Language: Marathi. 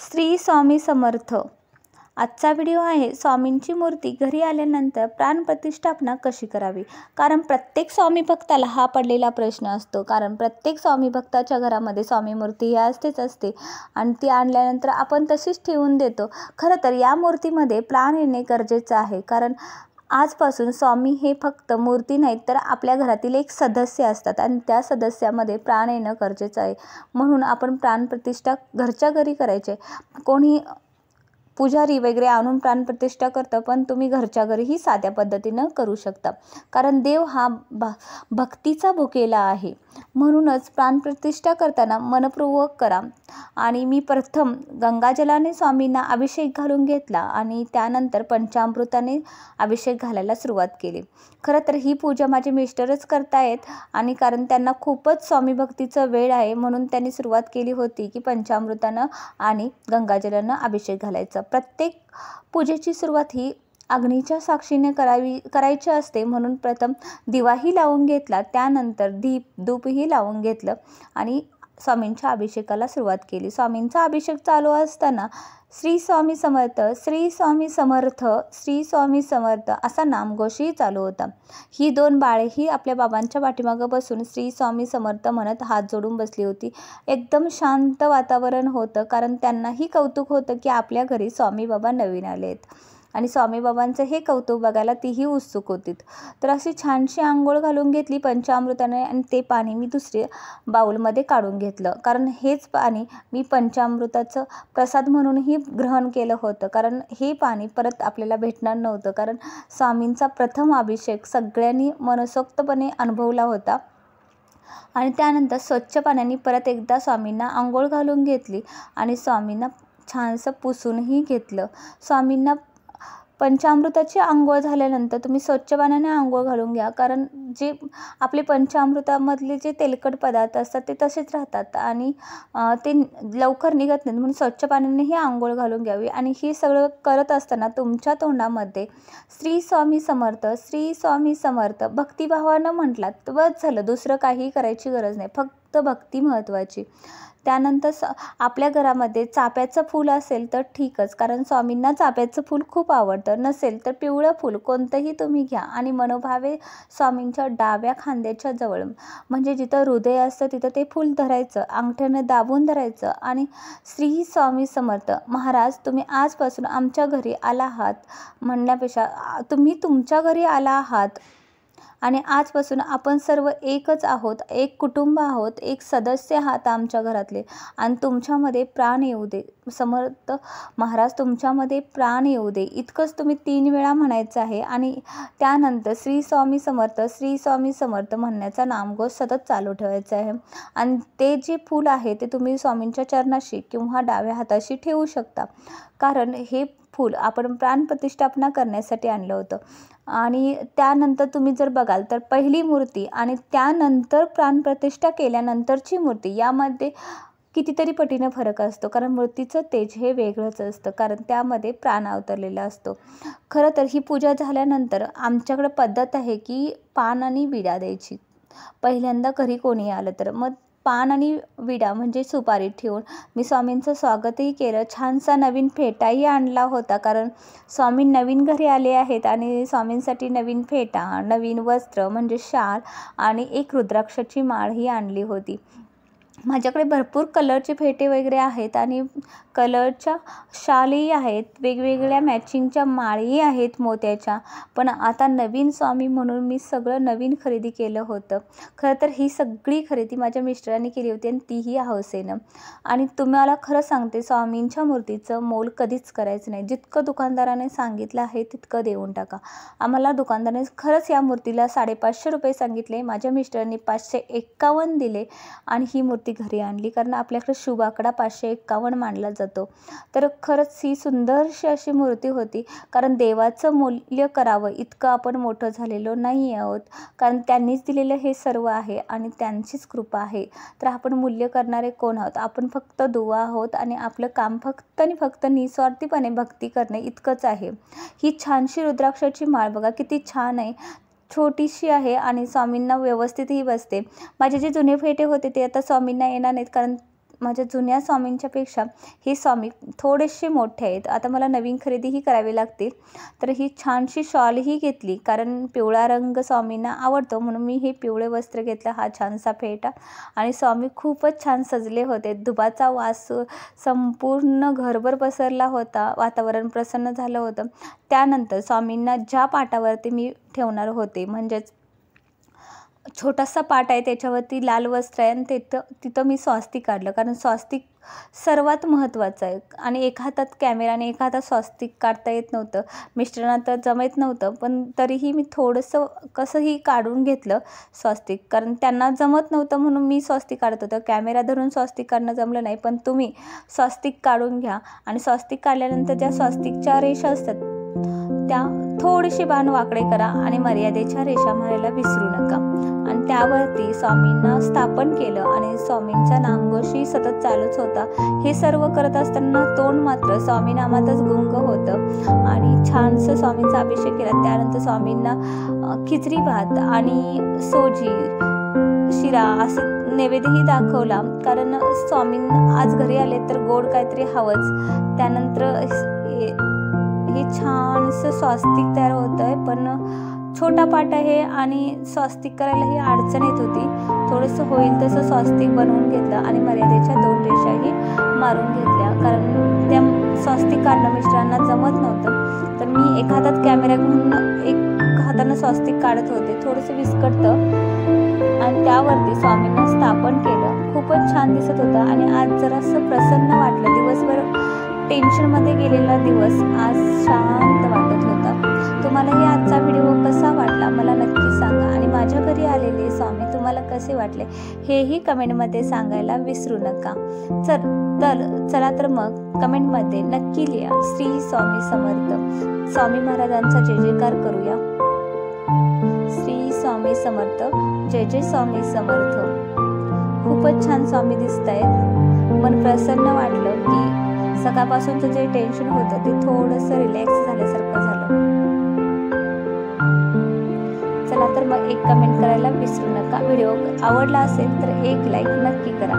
श्री स्वामी समर्थ. आजचा व्हिडिओ आहे स्वामींची मूर्ती घरी आल्यानंतर प्राणप्रतिष्ठापना कशी करावी. कारण प्रत्येक स्वामी भक्ताला हा पडलेला प्रश्न असतो. कारण प्रत्येक स्वामी भक्ताच्या घरामध्ये स्वामी मूर्ती ही असतेच असते आणि ती आणल्यानंतर आपण तशीच ठेवून देतो. खरं तर या मूर्तीमध्ये प्राण येणे गरजेचं आहे. कारण आजपासून स्वामी हे फक्त मूर्ती नाहीत तर आपल्या घरातील एक सदस्य असतात आणि त्या सदस्यामध्ये प्राण येणं गरजेचं आहे. म्हणून आपण प्राणप्रतिष्ठा घरच्या घरी करायचे. कोणी पुजारी वगैरे आणून प्राणप्रतिष्ठा करतं, पण तुम्ही घरच्या घरीही साध्या पद्धतीनं करू शकता. कारण देव हा भक्तीचा भुकेला आहे. म्हणूनच प्राणप्रतिष्ठा करताना मनपूर्वक करा. आणि मी प्रथम गंगाजलाने स्वामींना अभिषेक घालून घेतला आणि त्यानंतर पंचामृताने अभिषेक घालायला सुरुवात केली. खरं तर ही पूजा माझे मिस्टरच करतायत आणि कारण त्यांना खूपच स्वामी भक्तीचं वेळ आहे, म्हणून त्यांनी सुरुवात केली होती की पंचामृतानं आणि गंगाजलानं अभिषेक घालायचा. प्रत्येक पूजेची सुरुवात ही अग्नीच्या साक्षीने करायची असते. म्हणून प्रथम दिवाही लावून घेतला, त्यानंतर धूपही लावून घेतलं आणि स्वामींच्या अभिषेकाला सुरुवात केली. स्वामींचा अभिषेक चालू असताना श्री स्वामी समर्थ, श्री स्वामी समर्थ, श्री स्वामी समर्थ असा नामघोषही चालू होता. ही दोन बाळेही आपल्या बाबांच्या पाठीमागं बसून श्री स्वामी समर्थ म्हणत हात जोडून बसली होती. एकदम शांत वातावरण होतं. कारण त्यांनाही कौतुक होतं की आपल्या घरी स्वामी बाबा नवीन आले आहेत आणि स्वामी बाबांचं हे कौतुक बघायला तीही उत्सुक होती. तर अशी छानशी आंघोळ घालून घेतली पंचामृताने आणि ते पाणी मी दुसऱ्या बाऊलमध्ये काढून घेतलं. कारण हेच पाणी मी पंचामृताचं प्रसाद म्हणूनही ग्रहण केलं होतं. कारण हे पाणी परत आपल्याला भेटणार नव्हतं. कारण स्वामींचा प्रथम अभिषेक सगळ्यांनी मनसोक्तपणे अनुभवला होता. आणि त्यानंतर स्वच्छ पाण्याने परत एकदा स्वामींना आंघोळ घालून घेतली आणि स्वामींना छानसं पुसूनही घेतलं. स्वामींना पंचामृताची आंघोळ झाल्यानंतर तुम्ही स्वच्छ पाण्याने आंघोळ घालून घ्या. कारण जे आपले पंचामृतामधले जे तेलकट पदार्थ असतात ते तसेच राहतात आणि ते लवकर निघत नाहीत. म्हणून स्वच्छ पाण्यानेही आंघोळ घालून घ्यावी. आणि हे सगळं करत असताना तुमच्या तोंडामध्ये श्री स्वामी समर्थ, श्री स्वामी समर्थ भक्तिभावानं म्हटलात बस झालं. दुसरं काही करायची गरज नाही, फक्त भक्ती महत्त्वाची. त्यानंतर आपल्या घरामध्ये चाफ्याचं फूल असेल तर ठीकच, कारण स्वामींना चाफ्याचं फूल खूप आवडतं. नसेल तर पिवळं फूल कोणतंही तुम्ही घ्या आणि मनोभावे स्वामींच्या डाव्या खांद्याच्या जवळ म्हणजे जिथं हृदय असतं तिथं ते फूल धरायचं, अंगठ्यानं दाबून धरायचं आणि श्री स्वामी समर्थ महाराज तुम्ही आजपासून आमच्या घरी आला आहात म्हणण्यापेक्षा तुम्ही तुमच्या घरी आला आहात आणि आजपासून आपण सर्व एकच आहोत, एक कुटुंब आहोत, एक सदस्य आहात आमच्या घरातले आणि तुमच्यामध्ये प्राण येऊ दे समर्थ महाराज, तुमच्यामध्ये प्राण येऊ दे. इतकंच तुम्ही 3 वेळा म्हणायचं आहे आणि त्यानंतर श्री स्वामी समर्थ, श्री स्वामी समर्थ म्हणण्याचा नामघोष सतत चालू ठेवायचा आहे. आणि ते जे फूल आहे ते तुम्ही स्वामींच्या चरणाशी किंवा डाव्या हाताशी ठेवू शकता. कारण हे फूल आपण प्राणप्रतिष्ठापना करण्यासाठी आणलं होतं. आणि त्यानंतर तुम्ही जर बघाल तर पहिली मूर्ती आणि त्यानंतर प्राणप्रतिष्ठा केल्यानंतरची मूर्ती यामध्ये कितीतरी पटीनं फरक असतो. कारण मूर्तीचं तेज हे वेगळंच असतं, कारण त्यामध्ये प्राण अवतरलेला असतो. खरं तर ही पूजा झाल्यानंतर आमच्याकडे पद्धत आहे की पान आणि विडा द्यायची. पहिल्यांदा घरी कोणी आलं तर मग पान आणि विडा म्हणजे सुपारी ठेवून मी स्वामींचं स्वागतही केलं. छानसा नवीन फेटाही आणला होता. कारण स्वामी नवीन घरी आले आहेत आणि स्वामींसाठी नवीन फेटा, नवीन वस्त्र म्हणजे शाल आणि एक रुद्राक्षाची माळही आणली होती. माझ्याकडे भरपूर कलरचे फेटे वगैरे आहेत आणि कलरच्या शालही आहेत, वेगवेगळ्या मॅचिंगच्या माळी आहेत मोत्याच्या. पण आता नवीन स्वामी म्हणून मी सगळं नवीन खरेदी केलं होतं. खरं तर ही सगळी खरेदी माझ्या मिस्टरांनी केली होती आणि तीही हौसेनं. आणि तुम्हाला खरं सांगते स्वामींच्या मूर्तीचं मोल कधीच करायचं नाही. जितकं दुकानदाराने सांगितलं आहे तितकं देऊन टाका. आम्हाला दुकानदाराने खरंच या मूर्तीला 550 रुपये सांगितले. माझ्या मिस्टरांनी 551 दिले आणि ही मूर्ती घरी आणली. कारण आपल्याकडे शुभ आकडा 551 मानला जातो. तर खरंच ही सुंदरशी अशी मूर्ती होती. कारण देवाचं मूल्य करावं इतकं आपण मोठं झालेलो नाही आहोत. कारण त्यांनीच दिलेलं हे सर्व आहे आणि त्यांचीच कृपा आहे. तर आपण मूल्य करणारे कोण आहोत? आपण फक्त दुवा आहोत आणि आपलं काम फक्त आणि फक्त निस्वार्थीपणे भक्ती करणे इतकंच आहे. ही छानशी रुद्राक्षाची माळ बघा किती छान आहे, छोटीशी आहे आणि स्वामींना व्यवस्थितही बसते. माझे जे जुने फेटे होते ते आता स्वामींना येणार नाहीत. कारण माझ्या जुन्या स्वामींच्या पेक्षा हे स्वामी थोडेसे मोठे आहेत. आता मला नवीन खरेदीही करावी लागतील. तर ही छानशी शॉलही घेतली, कारण पिवळा रंग स्वामींना आवडतो म्हणून मी हे पिवळे वस्त्र घेतलं, हा छानसा फेटा. आणि स्वामी खूपच छान सजले होते. दुधाचा वास संपूर्ण घरभर पसरला होता. वातावरण प्रसन्न झालं होतं. त्यानंतर स्वामींना ज्या पाटावरती मी ठेवणार होते, म्हणजेच छोटासा पाट आहे, त्याच्यावरती लाल वस्त्र आहे आणि तिथं मी स्वास्तिक काढलं, कारण स्वास्तिक सर्वात महत्त्वाचं आहे. आणि एका हातात कॅमेरा आणि एका हातात स्वास्तिक काढता येत नव्हतं. मिस्टरांना तर जमत नव्हतं, पण तरीही मी थोडंसं कसंही काढून घेतलं स्वास्तिक, कारण त्यांना जमत नव्हतं म्हणून मी स्वास्तिक काढत होतं. कॅमेरा धरून स्वास्तिक काढणं जमलं नाही, पण तुम्ही स्वास्तिक काढून घ्या. आणि स्वास्तिक काढल्यानंतर ज्या स्वास्तिकच्या रेषा असतात त्या थोडेसे बाण वाकडे करा आणि मर्यादेच्या रेषा मारायला विसरू नका. आणि त्यावरती स्वामींना स्थापन केलं आणि स्वामींचा नामघोषही सतत चालूच होता. हे सर्व करत असताना तोंड मात्र स्वामीनामातच गुंग होतं आणि छानसं स्वामींचा अभिषेक केला. त्यानंतर स्वामींना खिचडी भात आणि सोजी शिरा असं नैवेद्यही दाखवला, कारण स्वामींना आज घरी आले तर गोड काहीतरी हवंच. त्यानंतर हे छानसं स्वास्तिक तयार होतं आहे, पण छोटा पाट आहे आणि स्वास्तिक करायलाही अडचण येत होती. थोडंसं होईल तसं स्वास्तिक बनवून घेतलं आणि मर्यादेच्या 2 रेषाही मारून घेतल्या, कारण त्या स्वास्तिक काढणं मिस्टरांना जमत नव्हतं. तर मी एका हातात कॅमेरा घेऊन एक हातानं स्वास्तिक काढत होते. थोडंसं विस्कटतं आणि त्यावरती स्वामींना स्थापन केलं. खूपच छान दिसत होतं आणि आज जरासं प्रसन्न वाटलं. दिवसभर टेन्शनमध्ये गेलेला दिवस आज शांत वाटत होता. तुम्हालाही आजचा व्हिडिओ कसा वाटला मला नक्की सांगा आणि माझ्या घरी आलेले स्वामी तुम्हाला कसे वाटले हेही कमेंटमध्ये सांगायला विसरू नका. चला तर मग कमेंटमध्ये नक्की लिहा श्री स्वामी समर्थ. स्वामी महाराजांचा जय जयकार करूया. श्री स्वामी समर्थ. जय जय स्वामी समर्थ. खूपच छान स्वामी दिसत आहेत. मन प्रसन्न वाटलं की सकाळपासूनचं जे टेन्शन होतं ते थोडंसं रिलॅक्स झाल्यासारखं झालं. चला तर मग एक कमेंट करायला विसरू नका. व्हिडिओ आवडला असेल तर एक लाईक नक्की करा.